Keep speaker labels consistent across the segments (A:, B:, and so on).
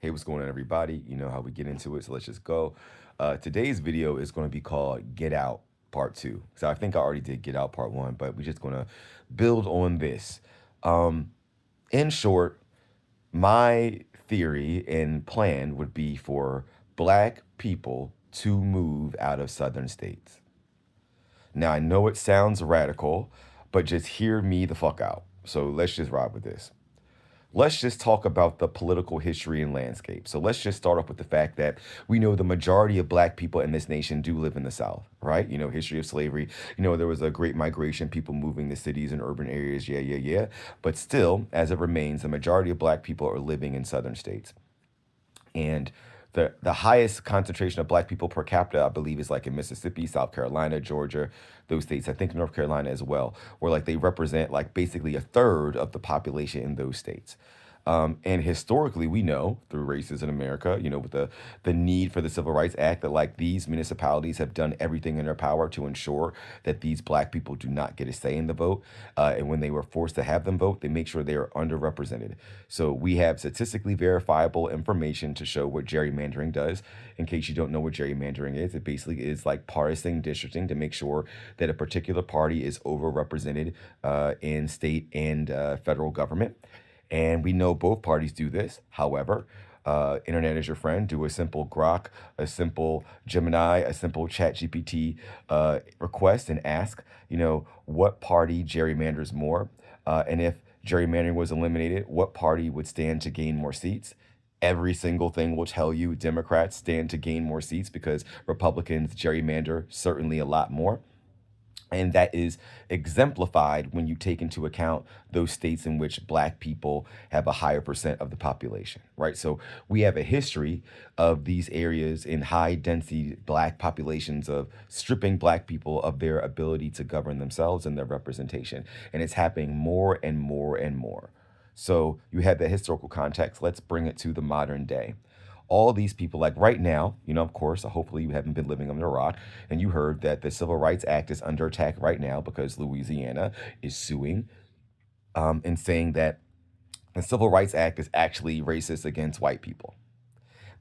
A: Hey, what's going on, everybody? You know how we get into it, so let's just go. Today's video is going to be called Get Out Part 2. So I think I already did Get Out Part 1, but we're just going to build on this. Um, in short, my theory and plan would be for black people to move out of southern states. Now, I know it sounds radical, but just hear me the fuck out. So let's just ride with this. Let's just talk about the political history and landscape. So let's just start off with the fact that we know the majority of black people in this nation do live in the South, right? You know, history of slavery. You know, there was a great migration, people moving to cities and urban areas. Yeah, yeah, yeah. But still, as it remains, the majority of black people are living in southern states. And the highest concentration of black people per capita, I believe, is like in Mississippi, South Carolina, Georgia, those states. I think North Carolina as well, where like they represent like basically a third of the population in those states. And historically, we know through races in America, you know, with the need for the Civil Rights Act, that like these municipalities have done everything in their power to ensure that these black people do not get a say in the vote. And when they were forced to have them vote, they make sure they are underrepresented. So we have statistically verifiable information to show what gerrymandering does. In case you don't know what gerrymandering is, it basically is like partisan districting to make sure that a particular party is overrepresented in state and federal government. And we know both parties do this. However, internet is your friend. Do a simple Grok, a simple Gemini, a simple Chat GPT request and ask, you know, what party gerrymanders more? And if gerrymandering was eliminated, what party would stand to gain more seats? Every single thing will tell you Democrats stand to gain more seats because Republicans gerrymander certainly a lot more. And that is exemplified when you take into account those states in which black people have a higher percent of the population, right? So we have a history of these areas in high density black populations of stripping black people of their ability to govern themselves and their representation. And it's happening more and more and more. So you have that historical context. Let's bring it to the modern day. All these people, like right now, you know, of course, hopefully you haven't been living under a rock, and you heard that the Civil Rights Act is under attack right now because Louisiana is suing and saying that the Civil Rights Act is actually racist against white people.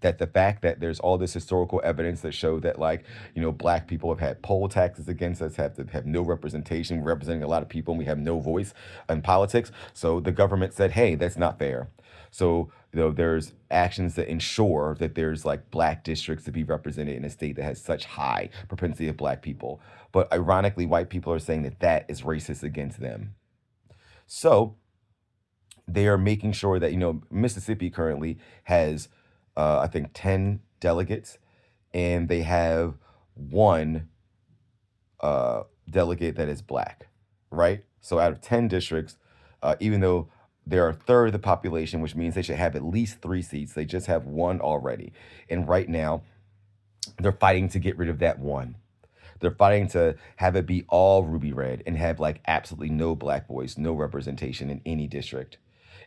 A: That the fact that there's all this historical evidence that show that, like, you know, black people have had poll taxes against us, have to have no representation, we're representing a lot of people, and we have no voice in politics. So the government said, hey, that's not fair. So, you know, there's actions that ensure that there's like black districts to be represented in a state that has such high propensity of black people. But ironically, white people are saying that that is racist against them. So they are making sure that, you know, Mississippi currently has, I think, 10 delegates, and they have one delegate that is black, right? So out of 10 districts, even though they're a third of the population, which means they should have at least 3 seats, they just have one already. And right now, they're fighting to get rid of that one. They're fighting to have it be all ruby red and have like absolutely no black voice, no representation in any district.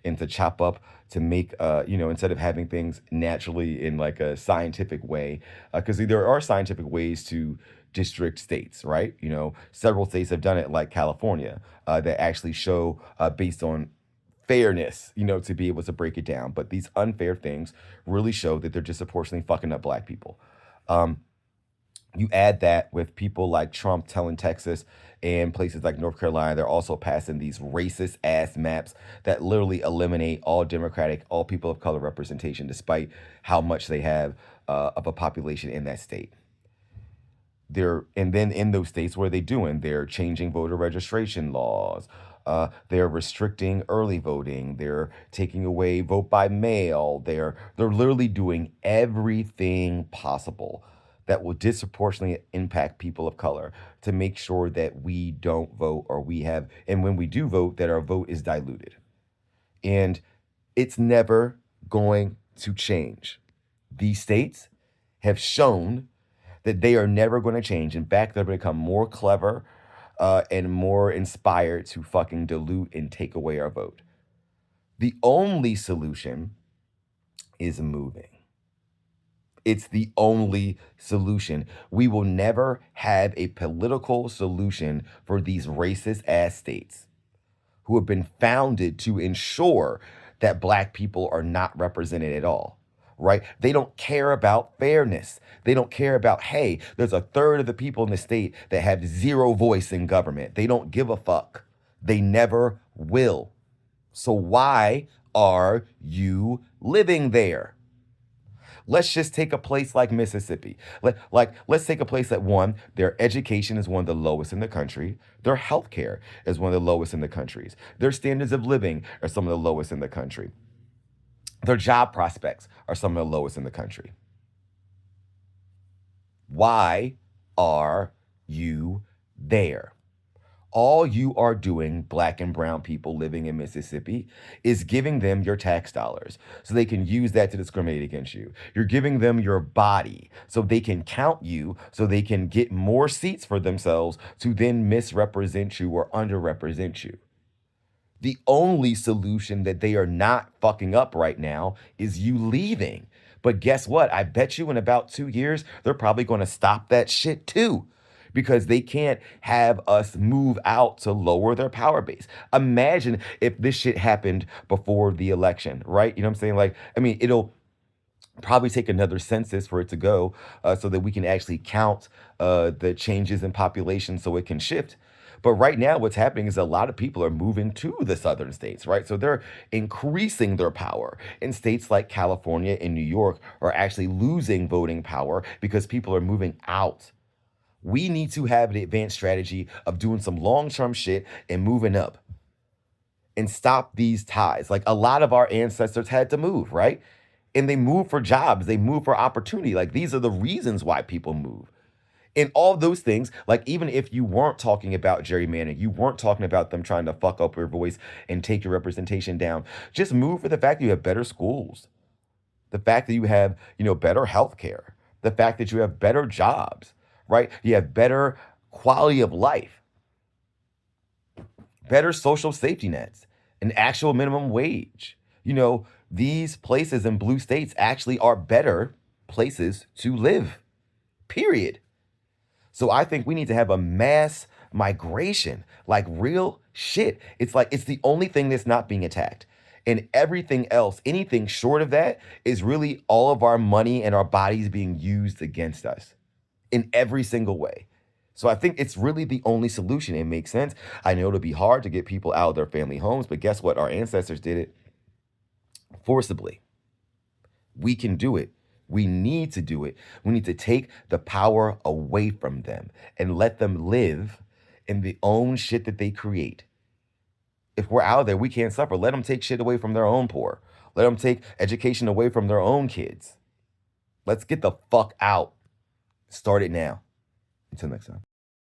A: And to chop up, to make, you know, instead of having things naturally in like a scientific way, because there are scientific ways to district states, right? You know, several states have done it, like California, that actually show based on fairness, you know, to be able to break it down. But these unfair things really show that they're disproportionately fucking up black people. Um, you add that with people like Trump telling Texas and places like North Carolina, they're also passing these racist ass maps that literally eliminate all Democratic, all people of color representation, despite how much they have of a population in that state. And then in those states, what are they doing? They're changing voter registration laws. They're restricting early voting. They're taking away vote by mail. They're literally doing everything possible that will disproportionately impact people of color to make sure that we don't vote, or we have, and when we do vote, that our vote is diluted. And it's never going to change. These states have shown that they are never going to change. In fact, they're going to become more clever and more inspired to fucking dilute and take away our vote. The only solution is moving. It's the only solution. We will never have a political solution for these racist ass states who have been founded to ensure that black people are not represented at all. right? They don't care about fairness. They don't care about, hey, there's a third of the people in the state that have zero voice in government. They don't give a fuck. They never will. So why are you living there? Let's just take a place like Mississippi. Let's take a place that, one, their education is one of the lowest in the country. Their healthcare is one of the lowest in the countries. Their standards of living are some of the lowest in the country. Their job prospects are some of the lowest in the country. Why are you there? All you are doing, black and brown people living in Mississippi, is giving them your tax dollars so they can use that to discriminate against you. You're giving them your body so they can count you, so they can get more seats for themselves to then misrepresent you or underrepresent you. The only solution that they are not fucking up right now is you leaving. But guess what? I bet you in about 2 years, they're probably going to stop that shit too, because they can't have us move out to lower their power base. Imagine if this shit happened before the election, right? You know what I'm saying? Like, I mean, it'll probably take another census for it to go so that we can actually count the changes in population so it can shift. But right now, what's happening is a lot of people are moving to the southern states, right? So they're increasing their power. And states like California and New York are actually losing voting power because people are moving out. We need to have an advanced strategy of doing some long-term shit and moving up and stop these ties. Like, a lot of our ancestors had to move, right? And they moved for jobs, they moved for opportunity. Like, these are the reasons why people move. And all those things, like, even if you weren't talking about gerrymandering, you weren't talking about them trying to fuck up your voice and take your representation down, just move for the fact that you have better schools, the fact that you have, better healthcare, the fact that you have better jobs, right? You have better quality of life, better social safety nets, an actual minimum wage. These places in blue states actually are better places to live, period. So I think we need to have a mass migration, like real shit. It's like, it's the only thing that's not being attacked. And everything else, anything short of that, is really all of our money and our bodies being used against us in every single way. So I think it's really the only solution. It makes sense. I know it'll be hard to get people out of their family homes, but guess what? Our ancestors did it forcibly. We can do it. We need to do it. We need to take the power away from them and let them live in the own shit that they create. If we're out there, we can't suffer. Let them take shit away from their own poor. Let them take education away from their own kids. Let's get the fuck out. Start it now. Until next time.